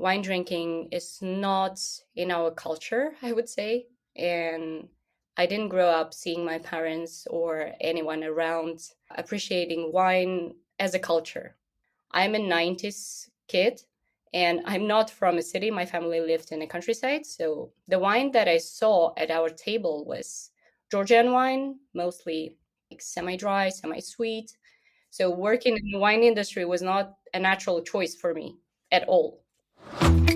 wine drinking is not in our culture, I would say. And I didn't grow up seeing my parents or anyone around appreciating wine as a culture. I'm a 90s kid and I'm not from a city. My family lived in the countryside. So the wine that I saw at our table was Georgian wine, mostly like semi-dry, semi-sweet. So working in the wine industry was not a natural choice for me at all.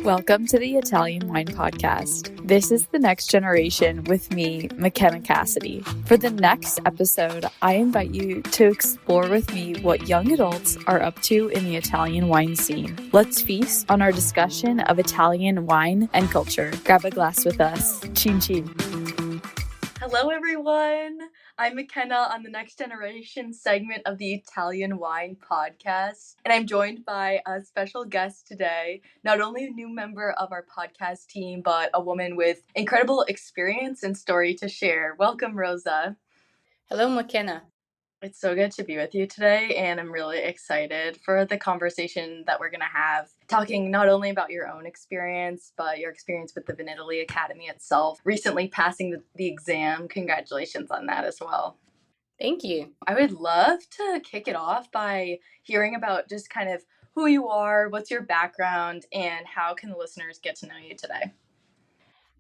Welcome to the Italian Wine Podcast. This is the next generation with me, McKenna Cassidy. For the next episode, I invite you to explore with me what young adults are up to in the Italian wine scene. Let's feast on our discussion of Italian wine and culture. Grab a glass with us. Chin chin. Hello, everyone. I'm McKenna on the Next Generation segment of the Italian Wine Podcast, and I'm joined by a special guest today, not only a new member of our podcast team, but a woman with incredible experience and story to share. Welcome, Roza. Hello, McKenna. It's so good to be with you today, and I'm really excited for the conversation that we're going to have, talking not only about your own experience, but your experience with the Vinitaly Academy itself, recently passing the exam. Congratulations on that as well. Thank you. I would love to kick it off by hearing about just kind of who you are, what's your background, and how can the listeners get to know you today?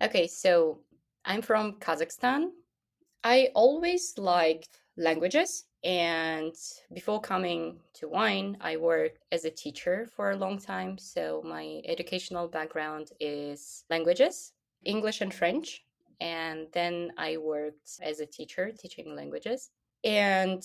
Okay, so I'm from Kazakhstan. I always liked languages. And before coming to wine, I worked as a teacher for a long time. So my educational background is languages, English and French. And then I worked as a teacher teaching languages. And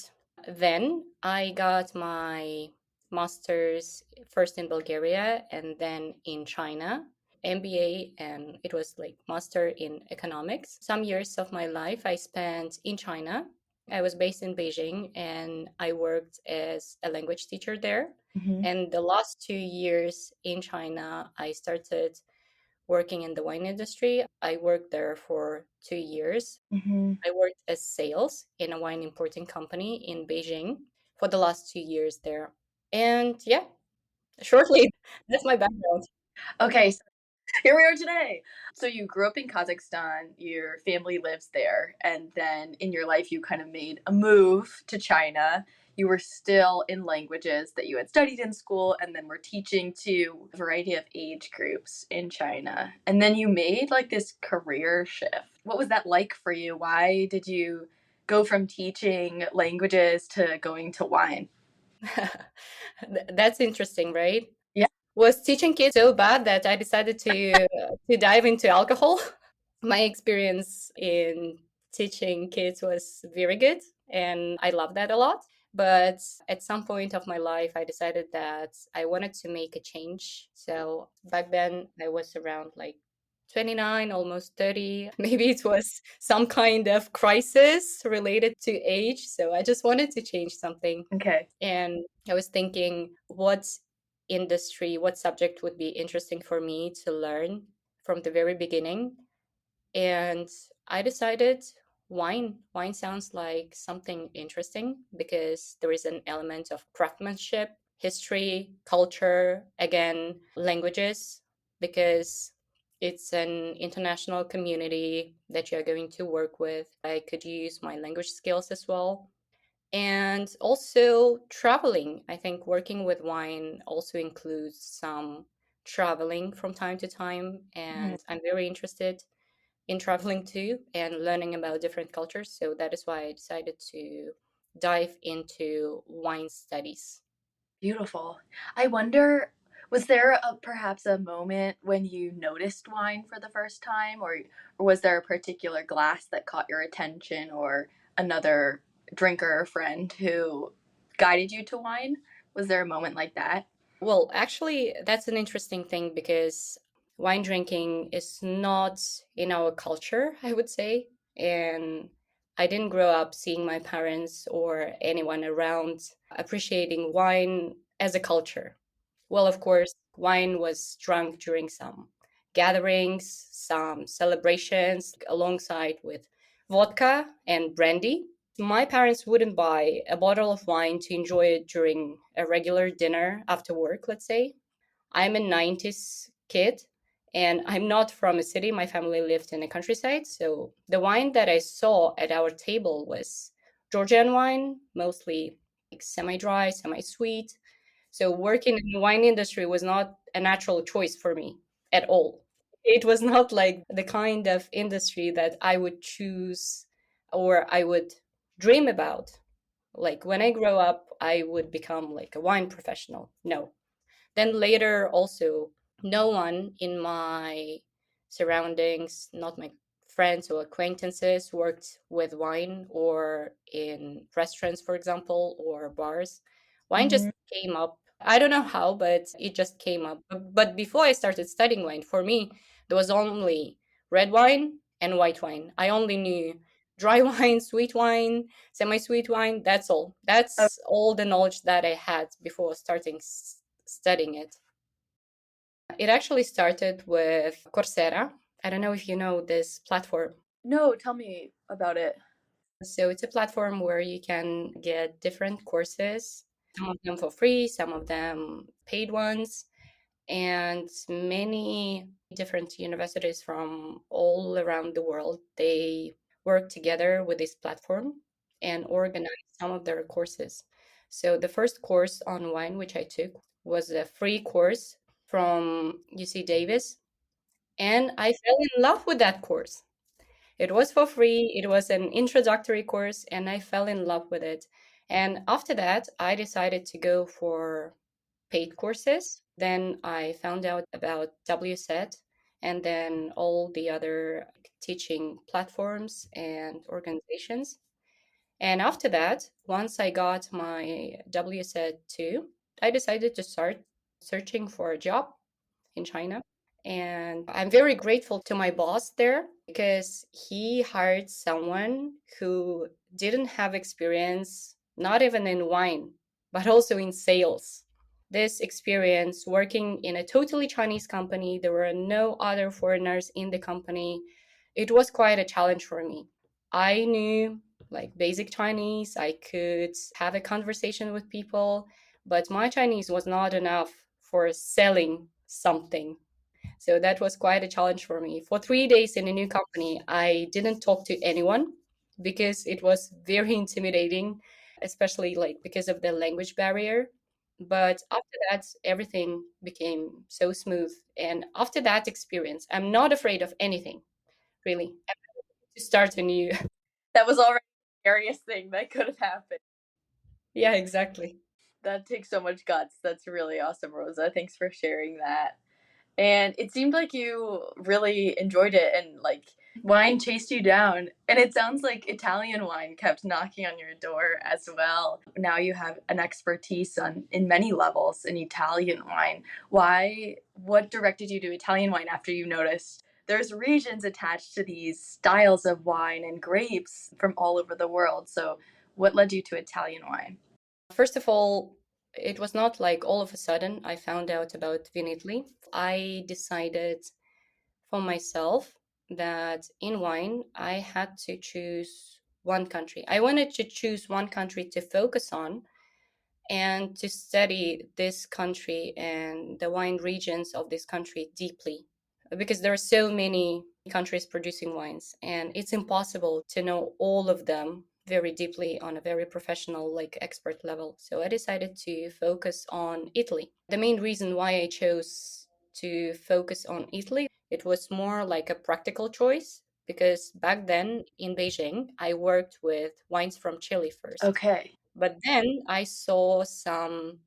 then I got my master's first in Bulgaria and then in China. MBA, and it was like master in economics. Some years of my life I spent in China. I was based in Beijing and I worked as a language teacher there. Mm-hmm. And the last 2 years in China, I started working in the wine industry. I worked there for 2 years. Mm-hmm. I worked as sales in a wine importing company in Beijing for the last 2 years there. And yeah, shortly, that's my background. Okay, so here we are today. So you grew up in Kazakhstan, your family lives there, and then in your life you kind of made a move to China. You were still in languages that you had studied in school and then were teaching to a variety of age groups in China. And then you made like this career shift. What was that like for you? Why did you go from teaching languages to going to wine? That's interesting, right? Yeah. Was teaching kids so bad that I decided to dive into alcohol. My experience in teaching kids was very good, and I love that a lot. But at some point of my life, I decided that I wanted to make a change. So back then, I was around like 29, almost 30. Maybe it was some kind of crisis related to age. So I just wanted to change something. Okay. And I was thinking, what industry, what subject would be interesting for me to learn from the very beginning. And I decided wine. Wine sounds like something interesting because there is an element of craftsmanship, history, culture, again, languages, because it's an international community that you're going to work with. I could use my language skills as well. And also traveling. I think working with wine also includes some traveling from time to time. And I'm very interested in traveling too and learning about different cultures. So that is why I decided to dive into wine studies. Beautiful. I wonder, was there perhaps a moment when you noticed wine for the first time, or was there a particular glass that caught your attention, or another drinker or friend who guided you to wine? Was there a moment like that? Well, actually, that's an interesting thing because wine drinking is not in our culture, I would say. And I didn't grow up seeing my parents or anyone around appreciating wine as a culture. Well, of course, wine was drunk during some gatherings, some celebrations, alongside with vodka and brandy. My parents wouldn't buy a bottle of wine to enjoy it during a regular dinner after work, let's say. I'm a 90s kid, and I'm not from a city. My family lived in the countryside. So the wine that I saw at our table was Georgian wine, mostly like semi-dry, semi-sweet. So working in the wine industry was not a natural choice for me at all. It was not like the kind of industry that I would choose or I would dream about. Like when I grow up, I would become like a wine professional. No. Then later, also, no one in my surroundings, not my friends or acquaintances, worked with wine or in restaurants, for example, or bars. Wine just Hmm. came up. I don't know how, but it just came up. But before I started studying wine, for me, there was only red wine and white wine. I only knew dry wine, sweet wine, semi-sweet wine. That's all. That's all the knowledge that I had before starting studying it. It actually started with Coursera. I don't know if you know this platform. No, tell me about it. So it's a platform where you can get different courses, some of them for free, some of them paid ones, and many different universities from all around the world. They work together with this platform and organize some of their courses. So the first course on wine, which I took, was a free course from UC Davis, and I fell in love with that course. It was for free, it was an introductory course, and I fell in love with it. And after that, I decided to go for paid courses. Then I found out about WSET and then all the other teaching platforms and organizations. And after that, once I got my WSET 2, I decided to start searching for a job in China. And I'm very grateful to my boss there because he hired someone who didn't have experience, not even in wine, but also in sales. This experience working in a totally Chinese company, there were no other foreigners in the company. It was quite a challenge for me. I knew like basic Chinese, I could have a conversation with people, but my Chinese was not enough for selling something. So that was quite a challenge for me. For 3 days in a new company, I didn't talk to anyone because it was very intimidating, especially like because of the language barrier. But after that, everything became so smooth. And after that experience, I'm not afraid of anything, really. I'm ready to start anew. That was already the scariest thing that could have happened. Yeah, exactly. That takes so much guts. That's really awesome, Rosa. Thanks for sharing that. And it seemed like you really enjoyed it and like wine chased you down. And it sounds like Italian wine kept knocking on your door as well. Now you have an expertise on in many levels in Italian wine. Why what directed you to Italian wine after you noticed there's regions attached to these styles of wine and grapes from all over the world. So what led you to Italian wine? First of all, it was not like all of a sudden I found out about Vinitaly. I decided for myself that in wine I had to choose one country. I wanted to choose one country to focus on and to study this country and the wine regions of this country deeply because there are so many countries producing wines and it's impossible to know all of them very deeply on a very professional like expert level. So I decided to focus on Italy. The main reason why I chose to focus on Italy, it was more like a practical choice because back then in Beijing I worked with wines from Chile first, Okay. but then I saw some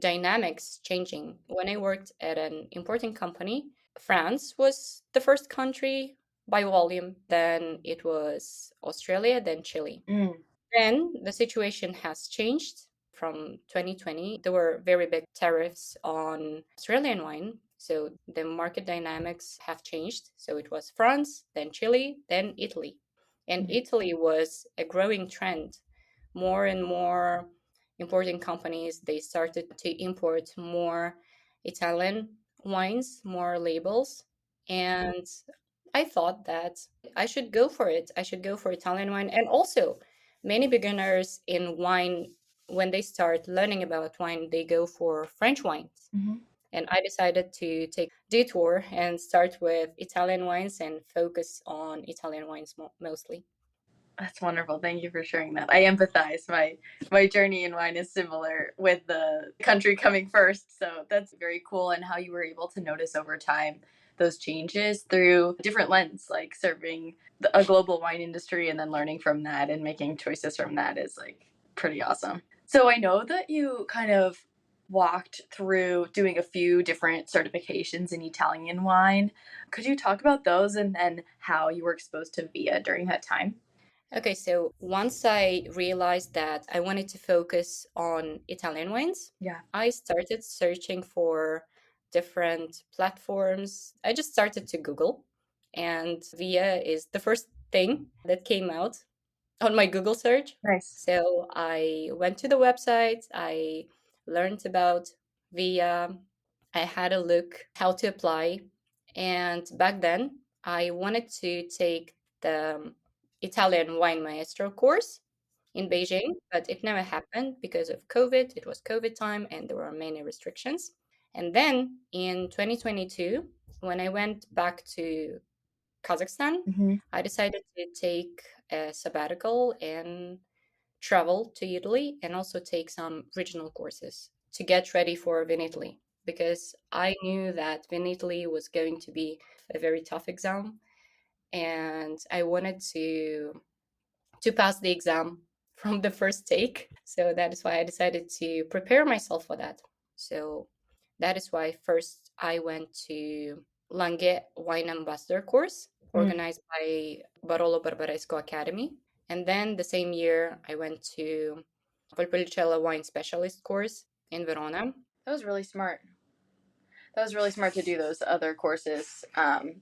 dynamics changing. When I worked at an importing company, France was the first country by volume, then it was Australia, then Chile. Mm. Then the situation has changed from 2020. There were very big tariffs on Australian wine. So the market dynamics have changed. So it was France, then Chile, then Italy. And Italy was a growing trend. More and more importing companies, they started to import more Italian wines, more labels. And I thought that I should go for it. I should go for Italian wine. And also, many beginners in wine, when they start learning about wine, they go for French wines. Mhm. And I decided to take detour and start with Italian wines and focus on Italian wines mostly. That's wonderful. Thank you for sharing that. I empathize. My journey in wine is similar with the country coming first. So that's very cool, and how you were able to notice over time those changes through a different lens, like serving a global wine industry and then learning from that and making choices from that is like pretty awesome. So I know that you kind of walked through doing a few different certifications in Italian wine. Could you talk about those and then how you were exposed to VIA during that time? Okay, so once I realized that I wanted to focus on Italian wines, Yeah. I started searching for different platforms. I just started to Google, and Via is the first thing that came out on my Google search. Nice. So I went to the website, I learned about Via, I had a look how to apply, and back then I wanted to take the Italian wine maestro course in Beijing, but it never happened because of COVID. It was COVID time and there were many restrictions. And then in 2022, when I went back to Kazakhstan, Mm-hmm. I decided to take a sabbatical and travel to Italy and also take some regional courses to get ready for Vinitaly because I knew that Vinitaly was going to be a very tough exam and I wanted to pass the exam from the first take. So that is why I decided to prepare myself for that. So that is why first I went to Langhe Wine Ambassador course Mm. organized by Barolo Barbaresco Academy. And then the same year I went to Valpolicella Wine Specialist course in Verona. That was really smart. That was really smart to do those other courses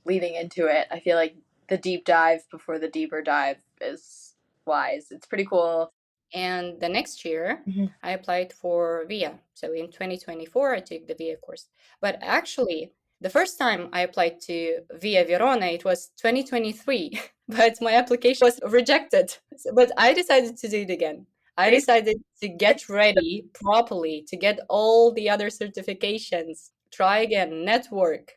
leading into it. I feel like the deep dive before the deeper dive is wise. It's pretty cool. And the next year, Mm-hmm. I applied for VIA. So in 2024, I took the VIA course. But actually, the first time I applied to VIA Verona, it was 2023, but my application was rejected. But I decided to do it again. I decided to get ready properly, to get all the other certifications, try again, network,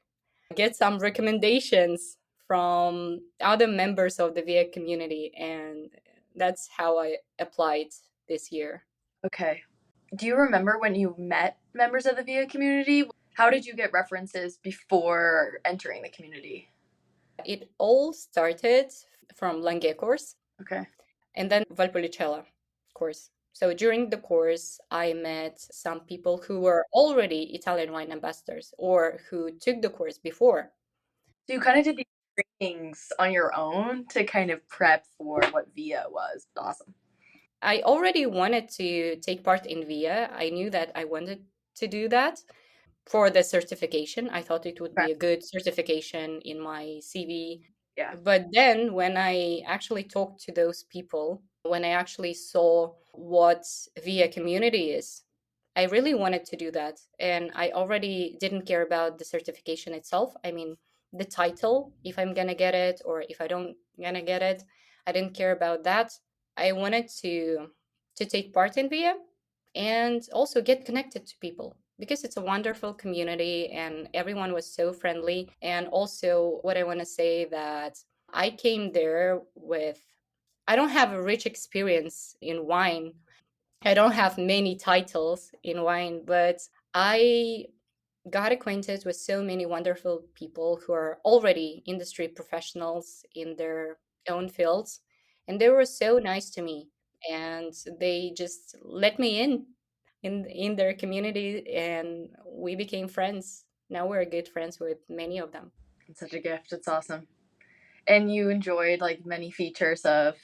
get some recommendations from other members of the VIA community. And that's how I applied this year. Okay. Do you remember when you met members of the VIA community? How did you get references before entering the community? It all started from Langhe course Okay. and then Valpolicella course. So during the course, I met some people who were already Italian wine ambassadors or who took the course before. So you kind of did these trainings on your own to kind of prep for what VIA was. Awesome. I already wanted to take part in VIA. I knew that I wanted to do that for the certification. I thought it would Okay. be a good certification in my CV. Yeah. But then when I actually talked to those people, when I actually saw what VIA community is, I really wanted to do that. And I already didn't care about the certification itself. I mean, the title, if I'm gonna get it or if I don't gonna get it, I didn't care about that. I wanted to take part in VIA and also get connected to people because it's a wonderful community and everyone was so friendly. And also what I want to say that I came there with I don't have a rich experience in wine. I don't have many titles in wine, but I got acquainted with so many wonderful people who are already industry professionals in their own fields. And they were so nice to me. And they just let me in their community and we became friends. Now we're good friends with many of them. It's such a gift. It's awesome. And you enjoyed like many features of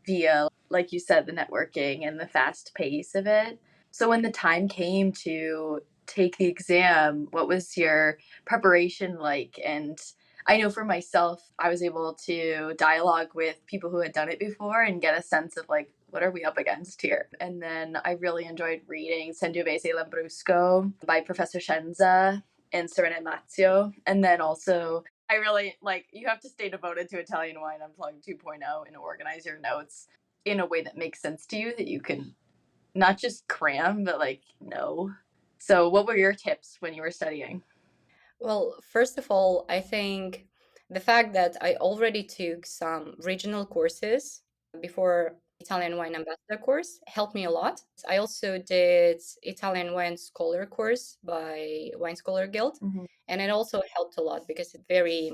VIA, like you said, the networking and the fast pace of it. So when the time came to take the exam, what was your preparation like? And I know for myself, I was able to dialogue with people who had done it before and get a sense of like, what are we up against here? And then I really enjoyed reading Sangiovese Lambrusco by Professor Scienza and Serena Mazio. And then also I really like you have to stay devoted to Italian Wine Unplugged 2.0 and organize your notes in a way that makes sense to you that you can not just cram but like know. So, what were your tips when you were studying? Well, first of all, I think the fact that I already took some regional courses before Italian Wine Ambassador course helped me a lot. I also did Italian Wine Scholar course by Wine Scholar Guild, Mhm. and it also helped a lot because it's very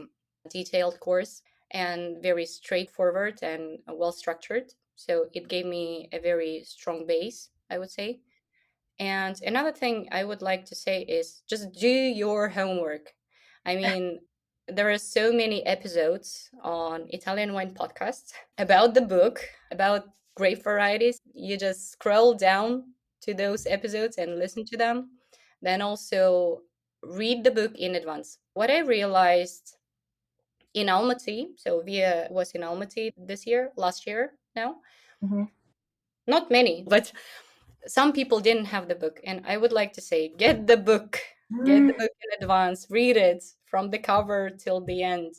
detailed course and very straightforward and well structured. So it gave me a very strong base, I would say. And another thing I would like to say is just do your homework. I mean, there are so many episodes on Italian wine podcasts about the book, about grape varieties. You just scroll down to those episodes and listen to them. Then also read the book in advance. What I realized in Almaty, so Via was in Almaty this year, last year now, Mhm. not many, but some people didn't have the book, and I would like to say get the book, get the Mm. book in advance, read it from the cover till the end,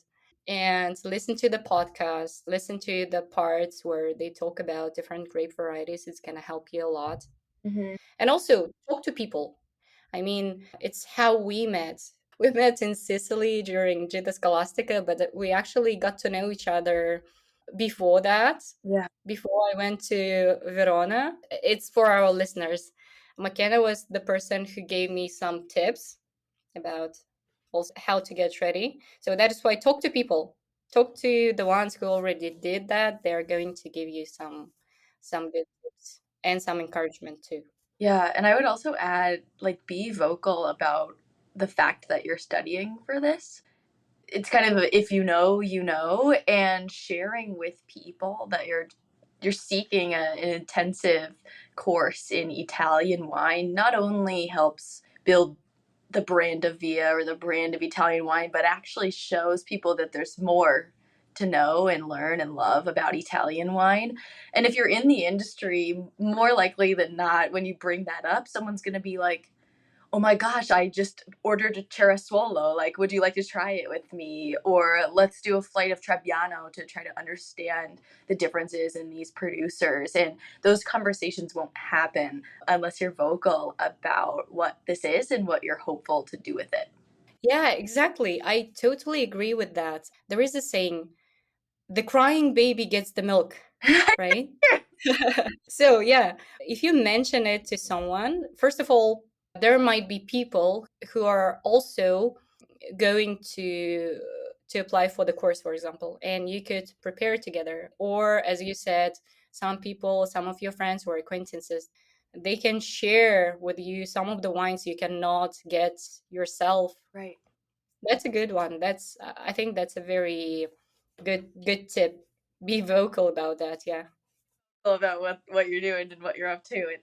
and listen to the podcast, listen to the parts where they talk about different grape varieties. It's going to help you a lot. Mhm. And also talk to people. I mean, it's how we met. We met in Sicily during Gita Scholastica, but we actually got to know each other before that, Yeah. before I went to Verona. It's for our listeners. McKenna was the person who gave me some tips about also how to get ready. So that is why talk to people. Talk to the ones who already did that. They're going to give you some good tips and some encouragement too. Yeah, and I would also add, like, be vocal about the fact that you're studying for this. It's kind of a, if you know, you know, and sharing with people that you're seeking an intensive course in Italian wine not only helps build the brand of Via or the brand of Italian wine, but actually shows people that there's more to know and learn and love about Italian wine. And if you're in the industry, more likely than not, when you bring that up, someone's going to be like, oh my gosh, I just ordered a Cerasuolo. Like, would you like to try it with me? Or let's do a flight of Trebbiano to try to understand the differences in these producers. And those conversations won't happen unless you're vocal about what this is and what you're hopeful to do with it. Yeah, exactly. I totally agree with that. There is a saying, the crying baby gets the milk, right? So, yeah, if you mention it to someone, first of all, there might be people who are also going to apply for the course, for example, and you could prepare together. Or, as you said, some people, some of your friends or acquaintances, they can share with you some of the wines you cannot get yourself. Right. That's a good one. That's I think that's a very good tip. Be vocal about that. Yeah. About what you're doing and what you're up to.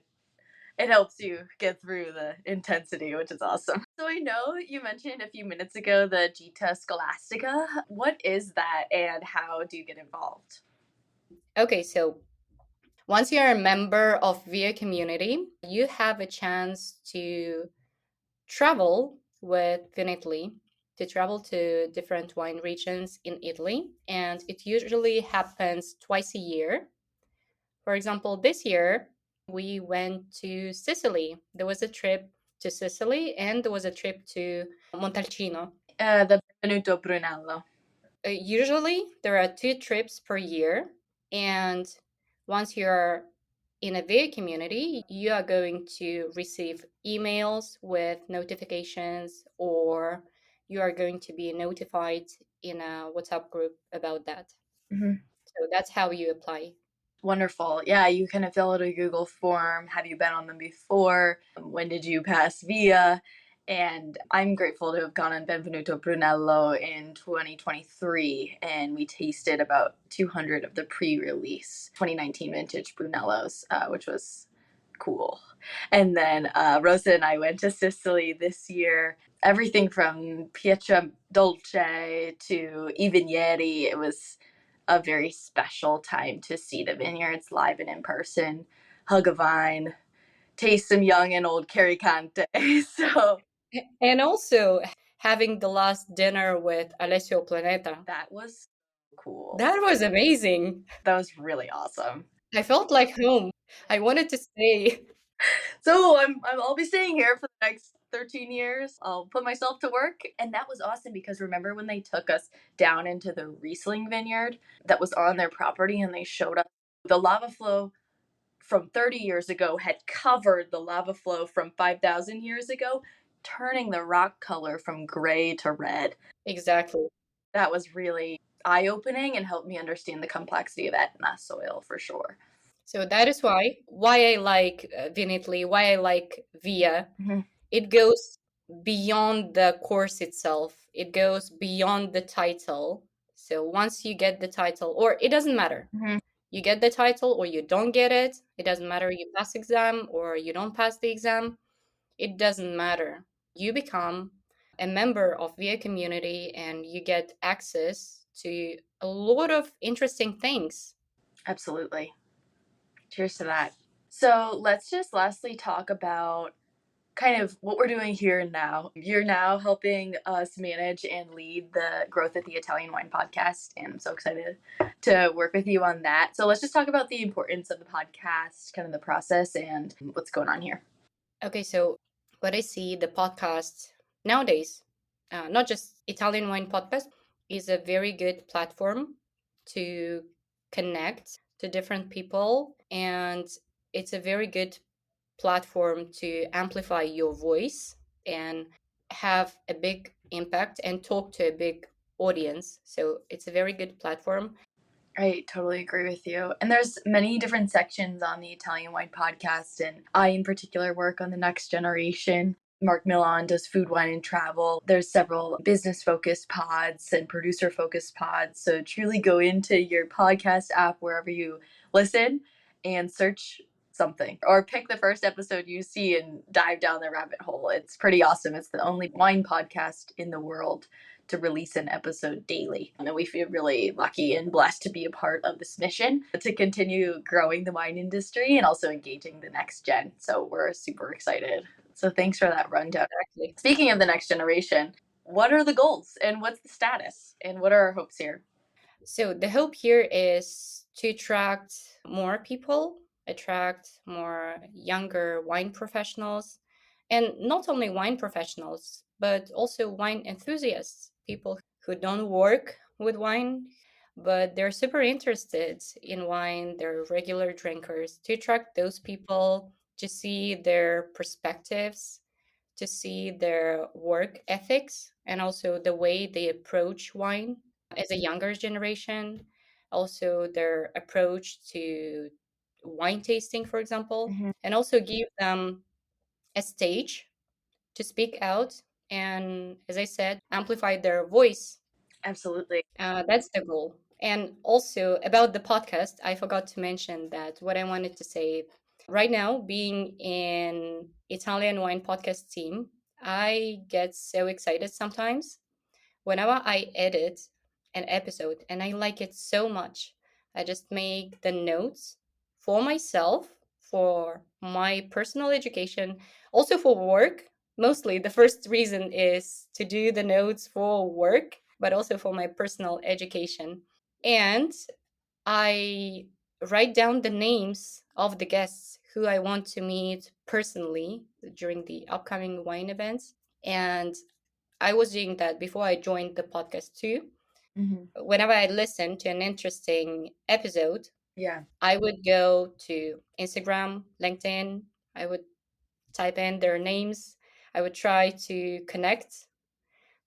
It helps you get through the intensity, which is awesome. So I know you mentioned a few minutes ago the Gita Scholastica. What is that and how do you get involved? Okay, so once you're a member of VIA community, you have a chance to travel with Vinitaly, to travel to different wine regions in Italy, and it usually happens twice a year. For example, this year we went to Sicily. There was a trip to Sicily and there was a trip to Montalcino. The Benvenuto Brunello. Usually there are two trips per year, and once you're in a VA community, you are going to receive emails with notifications, or you are going to be notified in a WhatsApp group about that. Mhm. So that's how you apply. Wonderful. Yeah, you kind of fill out a Google form. Have you been on them before? When did you pass via? And I'm grateful to have gone on Benvenuto Brunello in 2023, and we tasted about 200 of the pre-release 2019 vintage Brunellos, which was cool. And then Rosa and I went to Sicily this year. Everything from Pietra Dolce to I Vigneri. It was a very special time to see the vineyards live and in person, hug a vine, taste some young and old Caricante. So And also having the last dinner with Alessio Planeta. that was cool. That was amazing. That was really awesome. I felt like home. I wanted to stay. So I'll be staying here for the next 13 years. I'll put myself to work. And that was awesome because remember when they took us down into the Riesling vineyard that was on their property and they showed us the lava flow from 30 years ago had covered the lava flow from 5,000 years ago, turning the rock color from gray to red. Exactly. That was really eye-opening and helped me understand the complexity of Etna soil for sure. So that is why I like Vinitaly, why I like Via. Mm-hmm. It goes beyond the course itself. It goes beyond the title. So once you get the title, or it doesn't matter. Mm-hmm. You get the title or you don't get it. It doesn't matter you pass exam or you don't pass the exam. It doesn't matter. You become a member of VIA community and you get access to a lot of interesting things. Absolutely. Cheers to that. So let's just lastly talk about kind of what we're doing here and now. You're now helping us manage and lead the growth at the Italian Wine Podcast, and I'm so excited to work with you on that. So let's just talk about the importance of the podcast, kind of the process, and what's going on here. Okay, so what I see the podcast nowadays, not just Italian Wine Podcast, is a very good platform to connect to different people, and it's a very good platform to amplify your voice and have a big impact and talk to a big audience. So it's a very good platform. I totally agree with you. And there's many different sections on the Italian Wine Podcast, and I in particular work on the next generation. Mark Milan does food, wine, and travel. There's several business focused pods and producer focused pods. So truly go into your podcast app wherever you listen and search something or pick the first episode you see and dive down the rabbit hole. It's pretty awesome. It's the only wine podcast in the world to release an episode daily. And we feel really lucky and blessed to be a part of this mission to continue growing the wine industry and also engaging the next gen. So we're super excited. So thanks for that rundown. Exactly. Speaking of the next generation, what are the goals and what's the status and what are our hopes here? So the hope here is to attract more people, attract more younger wine professionals, and not only wine professionals, but also wine enthusiasts, people who don't work with wine, but they're super interested in wine, they're regular drinkers, to attract those people, to see their perspectives, to see their work ethics, and also the way they approach wine as a younger generation, also their approach to wine tasting, for example, Mm-hmm. and also give them a stage to speak out and, as I said, amplify their voice. Absolutely. That's the goal. And also about the podcast, I forgot to mention that what I wanted to say right now, being in Italian Wine Podcast team, I get so excited sometimes whenever I edit an episode and I like it so much. I just make the notes for myself, for my personal education, also for work. Mostly the first reason is to do the notes for work, but also for my personal education. And I write down the names of the guests who I want to meet personally during the upcoming wine events. And I was doing that before I joined the podcast too. Mm-hmm. Whenever I listened to an interesting episode, Yeah. I would go to Instagram, LinkedIn. I would type in their names. I would try to connect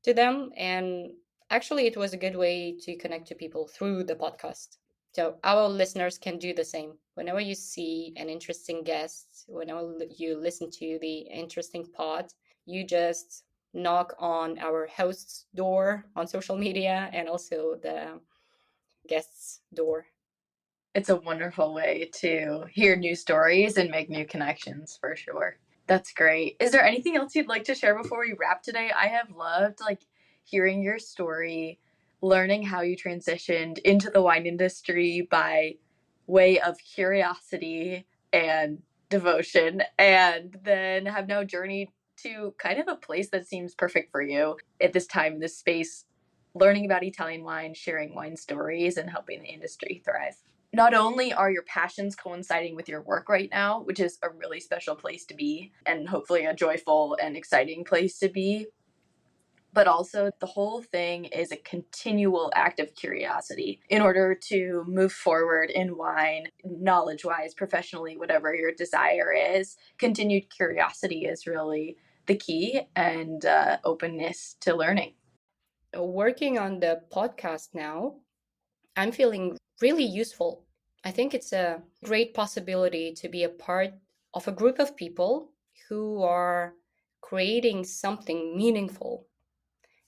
to them. And actually, it was a good way to connect to people through the podcast. So our listeners can do the same. Whenever you see an interesting guest, whenever you listen to the interesting pod, you just knock on our host's door on social media and also the guest's door. It's a wonderful way to hear new stories and make new connections for sure. That's great. Is there anything else you'd like to share before we wrap today? I have loved hearing your story, learning how you transitioned into the wine industry by way of curiosity and devotion, and then have now journeyed to kind of a place that seems perfect for you at this time in this space, learning about Italian wine, sharing wine stories, and helping the industry thrive. not only are your passions coinciding with your work right now, which is a really special place to be, and hopefully a joyful and exciting place to be, but also the whole thing is a continual act of curiosity in order to move forward in wine, knowledge wise, professionally, whatever your desire is. Continued curiosity is really the key, and openness to learning. Working on the podcast now, I'm feeling really useful. I think it's a great possibility to be a part of a group of people who are creating something meaningful.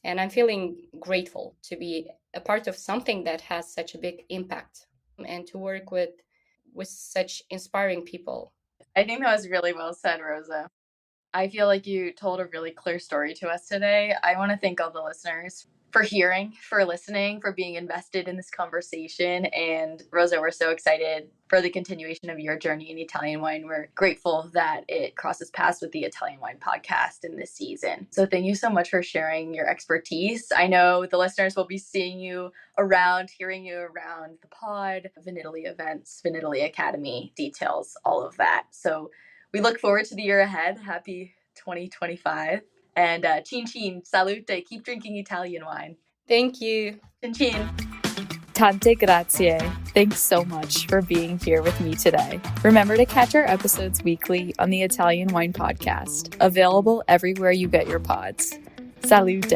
And I'm feeling grateful to be a part of something that has such a big impact and to work with such inspiring people. I think that was really well said, Rosa. I feel like you told a really clear story to us today. I want to thank all the listeners for hearing, for listening, for being invested in this conversation. And Rosa, we're so excited for the continuation of your journey in Italian wine. We're grateful that it crosses paths with the Italian Wine Podcast in this season. So thank you so much for sharing your expertise. I know the listeners will be seeing you around, hearing you around the pod, Vinitaly events, Vinitaly Academy, details, all of that. So we look forward to the year ahead. Happy 2025. And chin chin, salute, keep drinking Italian wine. Thank you. Chin chin. Tante grazie. Thanks so much for being here with me today. Remember to catch our episodes weekly on the Italian Wine Podcast, available everywhere you get your pods. Salute.